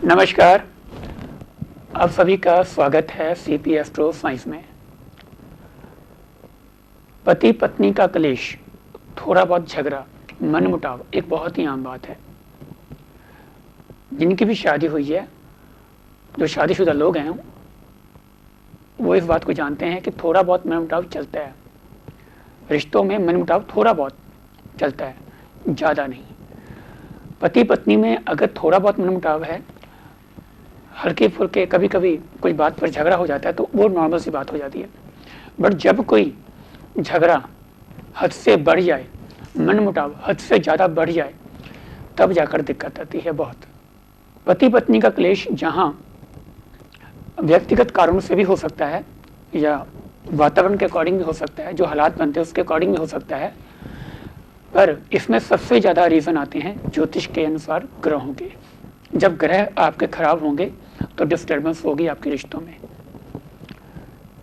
नमस्कार, आप सभी का स्वागत है सीपी एस्ट्रो साइंस में। पति पत्नी का क्लेश, थोड़ा बहुत झगड़ा, मनमुटाव एक बहुत ही आम बात है। जिनकी भी शादी हुई है, जो शादीशुदा लोग हैं, वो इस बात को जानते हैं कि थोड़ा बहुत मनमुटाव चलता है। रिश्तों में मनमुटाव थोड़ा बहुत चलता है, ज़्यादा नहीं। पति पत्नी में अगर थोड़ा बहुत मनमुटाव है, हल्के फुल्के कभी कभी कोई बात पर झगड़ा हो जाता है, तो वो नॉर्मल सी बात हो जाती है। बट जब कोई झगड़ा हद से बढ़ जाए, मनमुटाव हद से ज़्यादा बढ़ जाए, तब जाकर दिक्कत आती है बहुत। पति पत्नी का क्लेश जहाँ व्यक्तिगत कारणों से भी हो सकता है या वातावरण के अकॉर्डिंग भी हो सकता है, जो हालात बनते हैं उसके अकॉर्डिंग भी हो सकता है, पर इसमें सबसे ज़्यादा रीज़न आते हैं ज्योतिष के अनुसार ग्रहों के। जब ग्रह आपके खराब होंगे तो डिस्टर्बेंस होगी आपके रिश्तों में।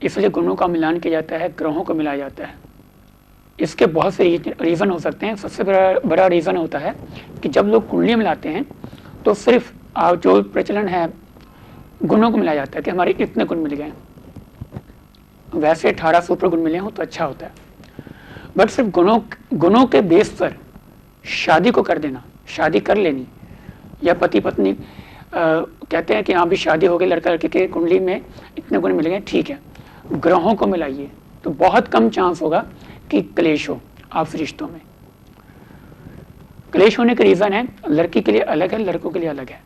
इसलिए गुणों का मिलान किया जाता है, ग्रहों को मिलाया जाता है। इसके बहुत से रीज़न हो सकते हैं। सबसे बड़ा रीज़न होता है कि जब लोग कुंडली मिलाते हैं तो सिर्फ जो प्रचलन है गुणों को मिलाया जाता है कि हमारे इतने गुण मिल गए। वैसे 18 सुपर गुण मिले हों तो अच्छा होता है, बट सिर्फ गुणों के बेस पर शादी को कर देना, शादी कर लेनी, या पति पत्नी कहते हैं कि हाँ भी शादी हो गई, लड़का लड़की के कुंडली में इतने गुण मिल गए, ठीक है, ग्रहों को मिलाइए तो बहुत कम चांस होगा कि क्लेश हो आपसे रिश्तों में। क्लेश होने का रीज़न है, लड़की के लिए अलग है, लड़कों के लिए अलग है।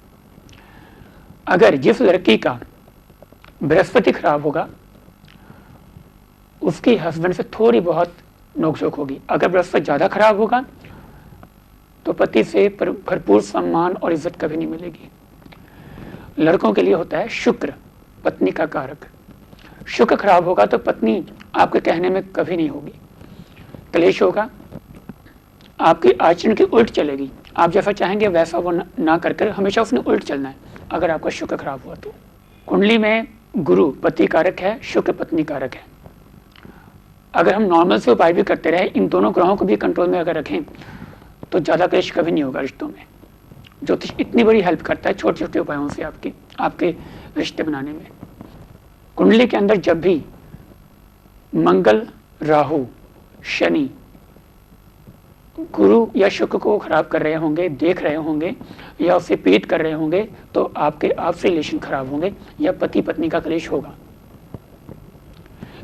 अगर जिस लड़की का बृहस्पति खराब होगा, उसकी हस्बैंड से थोड़ी बहुत नोकझोंक होगी। अगर बृहस्पति ज़्यादा खराब होगा तो पति से भरपूर सम्मान और इज्जत कभी नहीं मिलेगी। लड़कों के लिए होता है शुक्र, पत्नी का कारक। शुक्र खराब होगा तो पत्नी आपके कहने में कभी नहीं होगी, क्लेश होगा, आपकी आचरण की उल्ट चलेगी। आप जैसा चाहेंगे वैसा वो ना कर हमेशा उसने उल्ट चलना है अगर आपका शुक्र खराब हुआ तो। कुंडली में गुरु पति कारक है, शुक्र पत्नी कारक है। अगर हम नॉर्मल से उपाय भी करते रहे, इन दोनों ग्रहों को भी कंट्रोल में अगर रखें, तो ज़्यादा क्लेश कभी नहीं होगा रिश्तों में। ज्योतिष इतनी बड़ी हेल्प करता है छोटे छोटे उपायों से आपके रिश्ते बनाने में। कुंडली के अंदर जब भी मंगल, राहु, शनि, गुरु या शुक्र को खराब कर रहे होंगे, देख रहे होंगे या उससे पीड़ित कर रहे होंगे, तो आपके आपसे रिलेशन खराब होंगे या पति पत्नी का क्लेश होगा।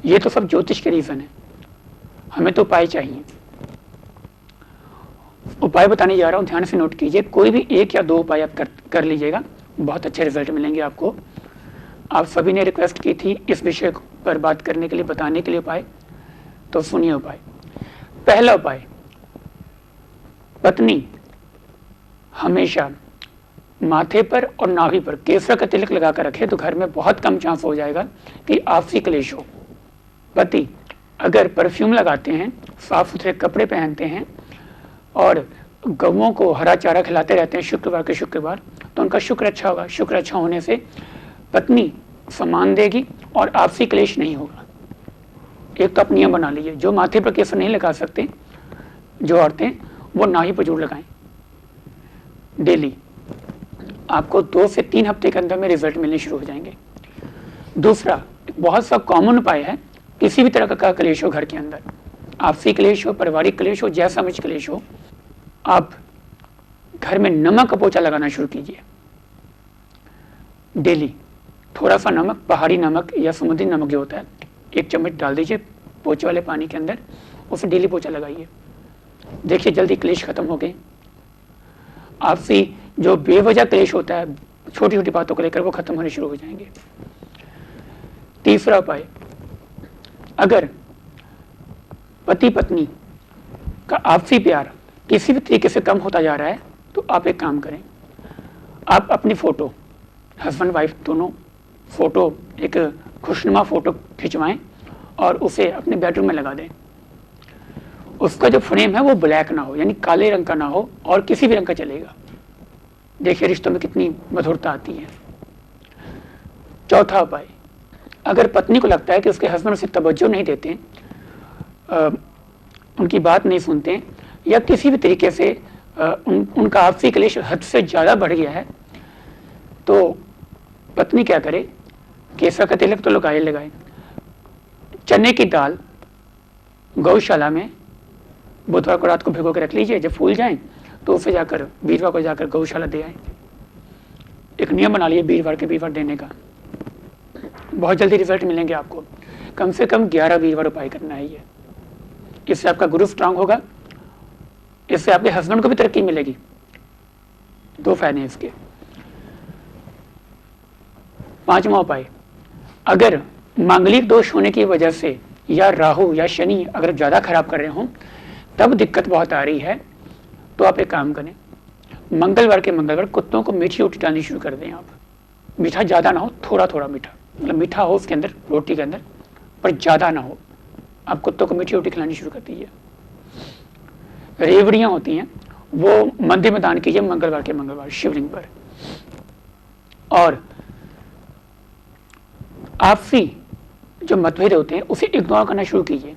ये तो सब ज्योतिष के रीज़न है, हमें तो उपाय चाहिए। उपाय बताने जा रहा हूँ, ध्यान से नोट कीजिए। कोई भी एक या दो उपाय आप कर लीजिएगा, बहुत अच्छे रिजल्ट मिलेंगे आपको। आप सभी ने रिक्वेस्ट की थी इस विषय पर बात करने के लिए, बताने के लिए उपाय, तो सुनिए उपाय। पहला उपाय, पत्नी हमेशा माथे पर और नाभि पर केसर का तिलक लगा कर रखे तो घर में बहुत कम चांस हो जाएगा कि आपसी क्लेश हो। पति अगर परफ्यूम लगाते हैं, साफ सुथरे कपड़े पहनते हैं और गौओं को हरा चारा खिलाते रहते हैं शुक्रवार के शुक्रवार, तो उनका शुक्र अच्छा होगा। शुक्र अच्छा होने से पत्नी सम्मान देगी और आपसी क्लेश नहीं होगा। एक तो आप नियम बना लीजिए, जो माथे पर केसर नहीं लगा सकते जो औरतें, वो नाभि पर जरूर लगाएं डेली। आपको 2 से 3 हफ्ते के अंदर में रिजल्ट मिलने शुरू हो जाएंगे। दूसरा, बहुत सा कॉमन उपाय है, किसी भी तरह का क्लेश हो घर के अंदर, आपसी क्लेश हो, पारिवारिक क्लेश हो, जैसा मर्जी क्लेश हो, आप घर में नमक का पोछा लगाना शुरू कीजिए डेली। थोड़ा सा नमक, पहाड़ी नमक या समुद्री नमक जो होता है, 1 चम्मच डाल दीजिए पोछे वाले पानी के अंदर, उसे डेली पोछा लगाइए। देखिए जल्दी क्लेश खत्म हो गए। आपसी जो बेवजह क्लेश होता है छोटी छोटी बातों को लेकर, वो खत्म होने शुरू हो जाएंगे। तीसरा उपाय, अगर पति पत्नी का आपसी प्यार किसी भी तरीके से कम होता जा रहा है, तो आप एक काम करें, आप अपनी फोटो, हस्बैंड वाइफ दोनों फोटो, एक खुशनुमा फोटो खिंचवाएं और उसे अपने बेडरूम में लगा दें। उसका जो फ्रेम है वो ब्लैक ना हो, यानी काले रंग का ना हो, और किसी भी रंग का चलेगा। देखिए रिश्तों में कितनी मधुरता आती है। चौथा उपाय, अगर पत्नी को लगता है कि उसके हस्बैंड उसे तवज्जो नहीं देते, उनकी बात नहीं सुनते, या किसी भी तरीके से उनका आपसी क्लेश हद से ज़्यादा बढ़ गया है, तो पत्नी क्या करे, केसर का तिलक तो लगाए लगाए, चने की दाल गौशाला में बुधवार को रात को भिगो के रख लीजिए, जब फूल जाएं तो उसे जाकर वीरवार को जाकर गौशाला दे आए। एक नियम बना लिए वीरवार के वीरवार देने का, बहुत जल्दी रिजल्ट मिलेंगे आपको। कम से कम 11 वीरवार उपाय करना है ये, इससे आपका गुरु स्ट्रांग होगा, इससे आपके हस्बैंड को भी तरक्की मिलेगी। 2 फायदे हैं इसके। 5वां उपाय, अगर मांगलिक दोष होने की वजह से या राहु या शनि अगर ज्यादा खराब कर रहे हो, तब दिक्कत बहुत आ रही है, तो आप एक काम करें, मंगलवार के मंगलवार कुत्तों को मीठी रोटी डालनी शुरू कर दें आप। मीठा ज्यादा ना हो, थोड़ा थोड़ा मीठा, मतलब मीठा हो उसके अंदर, रोटी के अंदर, पर ज्यादा ना हो। आप कुत्तों को मीठी रोटी खिलानी शुरू कर दीजिए। रेवड़ियां होती हैं वो मंदिर में दान कीजिए मंगलवार के मंगलवार शिवलिंग पर। और आपसी जो मतभेद होते हैं उसे इग्नोर करना शुरू कीजिए।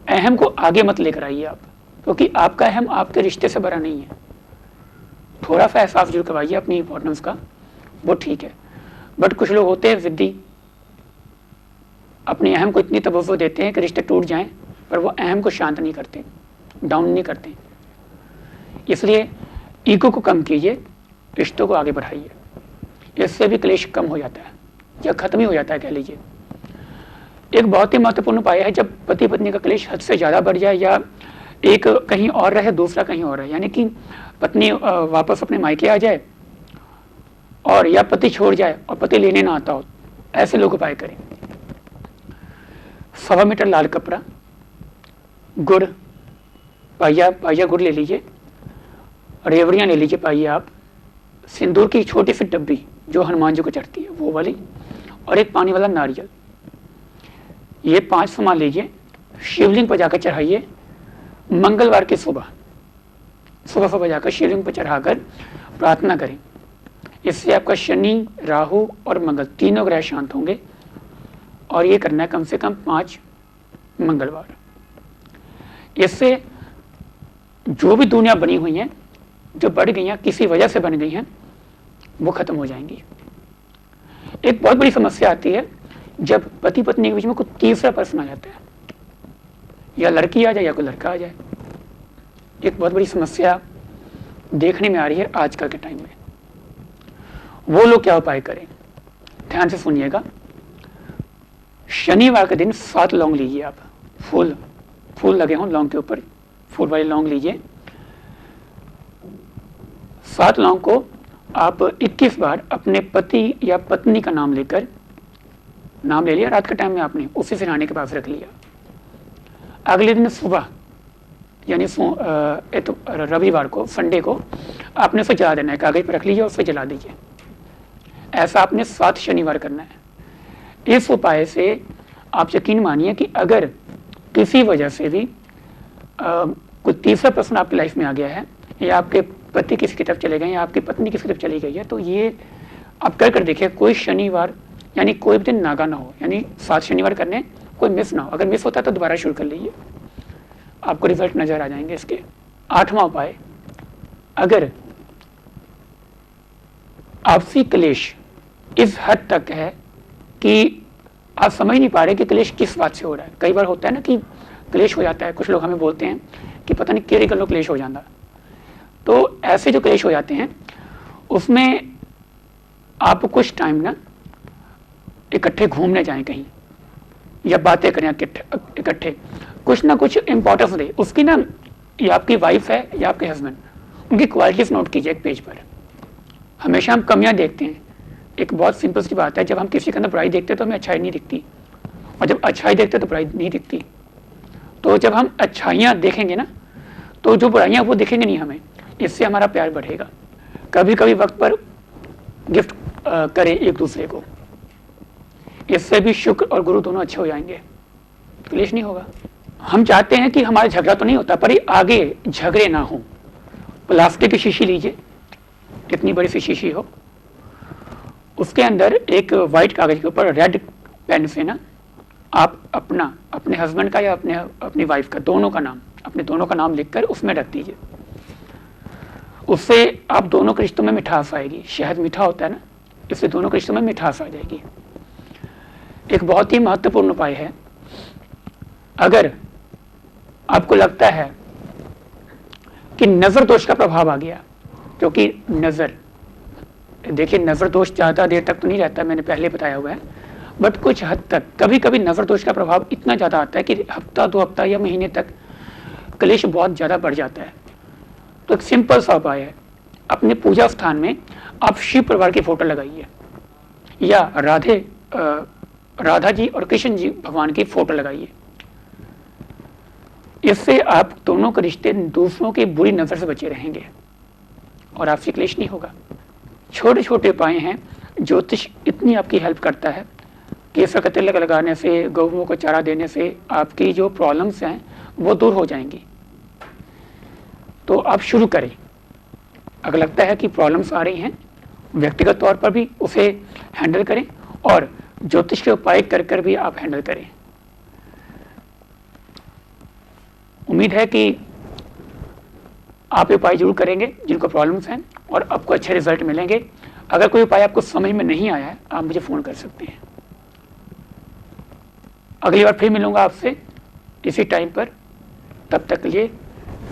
अहम को आगे मत लेकर आइए आप, क्योंकि आपका अहम आपके रिश्ते से बड़ा नहीं है। थोड़ा सा एहसास जरूर करवाइए अपनी इंपॉर्टेंस का, वो ठीक है। बट कुछ लोग होते हैं जिद्दी, अपने अहम को इतनी तवज्जो देते हैं कि रिश्ते टूट जाएं, पर वो अहम को शांत नहीं करते, डाउन नहीं करते। इसलिए ईगो को कम कीजिए, रिश्तों को आगे बढ़ाइए, इससे भी क्लेश कम हो जाता है या खत्म ही हो जाता है कह लीजिए। एक बहुत ही महत्वपूर्ण उपाय है, जब पति पत्नी का क्लेश हद से ज्यादा बढ़ जाए या एक कहीं और रहे दूसरा कहीं और रहे, यानी कि पत्नी वापस अपने मायके आ जाए और या पति छोड़ जाए और पति लेने ना आता हो, ऐसे लोग उपाय करें। 1.25 मीटर लाल कपड़ा, गुड़, पाइया गुड़ ले लीजिए, रेवड़ियाँ ले लीजिए पाइया आप, सिंदूर की छोटी सी डब्बी जो हनुमान जी को चढ़ती है वो वाली, और एक पानी वाला नारियल। ये 5 सामान लीजिए, शिवलिंग पर जाकर चढ़ाइए। मंगलवार की सुबह जाकर शिवलिंग पर चढ़ाकर प्रार्थना करें। इससे आपका शनि, राहु और मंगल तीनों ग्रह शांत होंगे। और ये करना है कम से कम 5 मंगलवार। इससे जो भी दुनिया बनी हुई है, जो बढ़ गई हैं, किसी वजह से बन गई हैं, वो खत्म हो जाएंगी। एक बहुत बड़ी समस्या आती है जब पति पत्नी के बीच में कोई तीसरा पर्सन आ जाता है, या लड़की आ जाए या कोई लड़का आ जाए। एक बहुत बड़ी समस्या देखने में आ रही है आजकल के टाइम में। वो लोग क्या उपाय करें, ध्यान से सुनिएगा। शनिवार के दिन 7 लौंग लीजिए आप, फूल लगे हों लौंग के ऊपर, फूल वाले लौंग लीजिए। 7 लौंग को आप 21 बार अपने पति या पत्नी का नाम लेकर, नाम ले लिया रात के टाइम में आपने, उसी सिरहाने के पास रख लिया। अगले दिन सुबह यानी रविवार को, संडे को आपने उसे जला देना है, कागज पर रख लीजिए और उसे जला दीजिए। ऐसा आपने 7 शनिवार करना है। इस उपाय से आप यकीन मानिए कि अगर किसी वजह से भी कोई तीसरा पर्सन आपकी लाइफ में आ गया है, या आपके पति किसी की तरफ चले गए या आपकी पत्नी किसी की तरफ चली गई है, तो ये आप कर देखिए, कोई शनिवार यानी कोई भी दिन नागा ना हो, यानी 7 शनिवार करने, कोई मिस ना हो। अगर मिस होता है तो दोबारा शुरू कर लीजिए, आपको रिजल्ट नजर आ जाएंगे इसके। 8वां उपाय, अगर आपसी क्लेश इस हद तक है कि आप समझ नहीं पा रहे कि क्लेश किस बात से हो रहा है। कई बार होता है ना कि क्लेश हो जाता है, कुछ लोग हमें बोलते हैं कि पता नहीं केरे गलों क्लेश हो जाता। तो ऐसे जो क्लेश हो जाते हैं उसमें आप कुछ टाइम ना इकट्ठे घूमने जाएं कहीं, या बातें करें इकट्ठे, कुछ ना कुछ इंपॉर्टेंस दे उसकी ना। या आपकी वाइफ है या आपके हस्बैंड, उनकी क्वालिटीज नोट कीजिए एक पेज पर। हमेशा हम कमियां देखते हैं। एक बहुत सिंपल सी बात है, जब हम किसी के अंदर बुराई देखते हैं तो हमें अच्छाई नहीं दिखती, और जब अच्छाई देखते हैं तो बुराई नहीं दिखती। तो जब हम अच्छाइयाँ देखेंगे ना, तो जो बुराइयाँ वो दिखेंगे नहीं हमें, इससे हमारा प्यार बढ़ेगा। कभी कभी वक्त पर गिफ्ट करें एक दूसरे को, इससे भी शुक्र और गुरु दोनों अच्छे हो जाएंगे, क्लेश नहीं होगा। हम चाहते हैं कि हमारा झगड़ा तो नहीं होता, पर ये आगे झगड़े ना हो। प्लास्टिक की शीशी लीजिए, कितनी बड़ी सी शीशी हो, उसके अंदर एक वाइट कागज के ऊपर रेड पेन से ना आप अपने हस्बैंड का या अपनी वाइफ का, अपने दोनों का नाम लिखकर उसमें रख दीजिए। उससे आप दोनों के रिश्तों में मिठास आएगी। शहद मीठा होता है ना, इससे दोनों के रिश्तों में मिठास आ जाएगी। एक बहुत ही महत्वपूर्ण उपाय है, अगर आपको लगता है कि नजर दोष का प्रभाव आ गया, क्योंकि नजर, देखिए नजर दोष ज्यादा देर तक तो नहीं रहता, मैंने पहले बताया हुआ है, बट कुछ हद तक कभी कभी नजर दोष का प्रभाव इतना ज्यादा आता है कि हफ्ता 2 हफ्ता या महीने तक क्लेश बहुत ज्यादा बढ़ जाता है। तो एक सिंपल सा उपाय है, अपने पूजा स्थान में आप शिव परिवार की फोटो लगाइए या राधा जी और कृष्ण जी भगवान की फोटो लगाइए। इससे आप दोनों के रिश्ते दूसरों की बुरी नजर से बचे रहेंगे और आपसे क्लेश नहीं होगा। छोटे छोटे उपाय हैं, ज्योतिष इतनी आपकी हेल्प करता है। केसर का तिलक लगाने से, गौओं को चारा देने से आपकी जो प्रॉब्लम्स हैं वो दूर हो जाएंगी। तो आप शुरू करें, अगर लगता है कि प्रॉब्लम्स आ रही हैं व्यक्तिगत तौर पर भी उसे हैंडल करें और ज्योतिष के उपाय कर भी आप हैंडल करें। उम्मीद है कि आप उपाय जरूर करेंगे जिनको प्रॉब्लम्स हैं और आपको अच्छे रिजल्ट मिलेंगे। अगर कोई उपाय आपको समझ में नहीं आया है, आप मुझे फ़ोन कर सकते हैं। अगली बार फिर मिलूंगा आपसे इसी टाइम पर, तब तक के लिए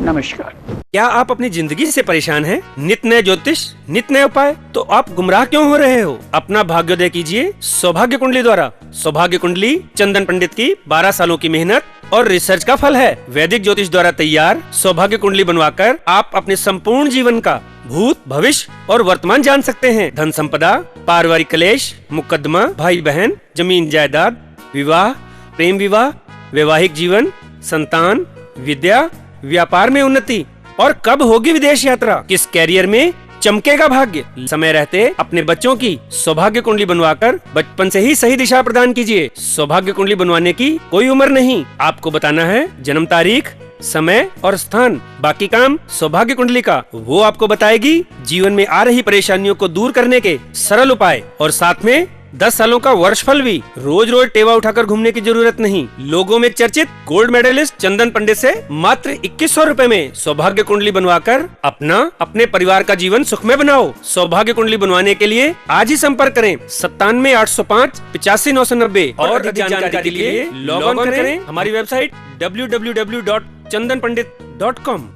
नमस्कार। क्या आप अपनी जिंदगी से परेशान हैं? नित नए ज्योतिष, नित नए उपाय, तो आप गुमराह क्यों हो रहे हो? अपना भाग्योदय कीजिए सौभाग्य कुंडली द्वारा। सौभाग्य कुंडली चंदन पंडित की 12 सालों की मेहनत और रिसर्च का फल है। वैदिक ज्योतिष द्वारा तैयार सौभाग्य कुंडली बनवाकर आप अपने संपूर्ण जीवन का भूत, भविष्य और वर्तमान जान सकते हैं। धन संपदा, पारिवारिक कलेश, मुकदमा, भाई बहन, जमीन जायदाद, विवाह, प्रेम विवाह, वैवाहिक जीवन, संतान, विद्या, व्यापार में उन्नति और कब होगी विदेश यात्रा, किस कैरियर में चमकेगा भाग्य। समय रहते अपने बच्चों की सौभाग्य कुंडली बनवाकर बचपन से ही सही दिशा प्रदान कीजिए। सौभाग्य कुंडली बनवाने की कोई उम्र नहीं, आपको बताना है जन्म तारीख, समय और स्थान। बाकी काम सौभाग्य कुंडली का वो आपको बताएगी। जीवन में आ रही परेशानियों को दूर करने के सरल उपाय और साथ में 10 सालों का वर्षफल भी। रोज रोज टेवा उठाकर घूमने की जरूरत नहीं। लोगों में चर्चित गोल्ड मेडलिस्ट चंदन पंडित से मात्र 2100 रुपए में सौभाग्य कुंडली बनवाकर अपने परिवार का जीवन सुखमय बनाओ। सौभाग्य कुंडली बनवाने के लिए आज ही संपर्क करें 97 805 85 990 और अधिक जानकारी के लिए लॉग ऑन करें हमारी वेबसाइट www.chandanpandit.com।